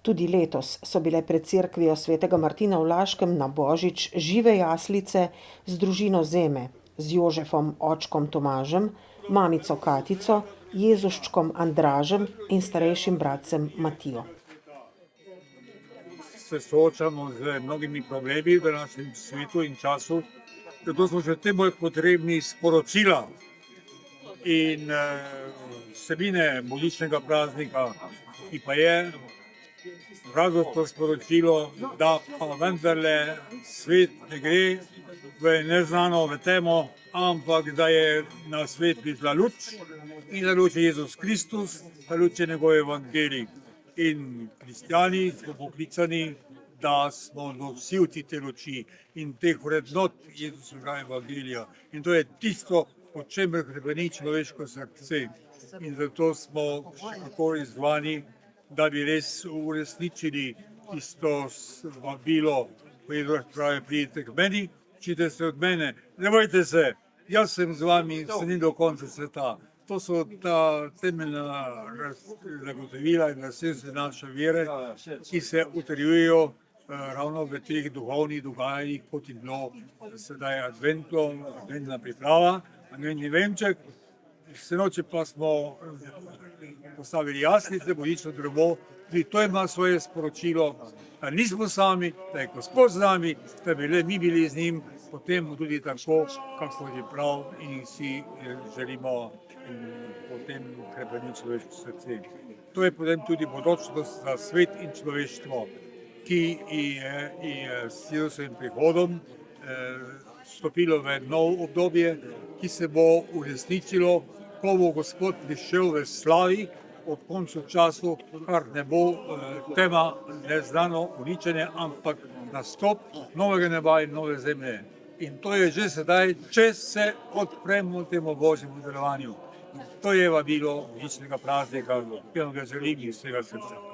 Tudi letos so bile pred cerkvijo svetega Martina v Laškem na Božič žive jaslice z družino Zeme, z Jožefom očkom Tomažem, mamico Katico, Jezuščkom Andražem in starejšim bratcem Matijo. Se soočamo z mnogimi problemi v našem svetu in času, zato smo še tem bolj potrebni sporočila in vsebine božičnega praznika, ki pa je radostno sporočilo, da pa vendarle svet ne gre v neznano, v temo, ampak da je na svet prišla luč in da luč je Jezus Kristus, da luč je njegov evangelij. In kristjani smo poklicani, da smo nosilci te luči in teh vrednot Jezusovega evangelija. In to je tisto, po čemer hrepeni človeško srce. In zato smo še kako izzvani, da bi res uresničili tisto vabilo, ko Jezus pravi, pridite k meni, učite se od mene, ne bojte se, jaz sem z vami, se ni do konca sveta. To so ta temeljna zagotovila in razsese naše vere, ki se utrjujejo ravno v teh duhovnih dogajanjih, kot je bilo sedaj adventna priprava, adventni venček. Sinoči pa smo postavili jaslice, božično drevo, tudi to ima svoje sporočilo, da nismo sami, da je Gospod z nami, da bi mi bili z njim, potem tudi tako, kako je prav in si želimo potem hrepeni človeško srce. To je potem tudi bodočnost za svet in človeštvo, ki je s Jezusovim prihodom vstopilo v nov obdobje, ki se bo uresničilo, ko bo Gospod prišel v slavi ob koncu času, kar ne bo tema neznano uničenje, ampak nastop novega neba in nove zemlje. In to je že sedaj, če se odpremo temu Božjemu delovanju. To je vabilo božičnega praznika, ki vam ga želim iz vsega srca.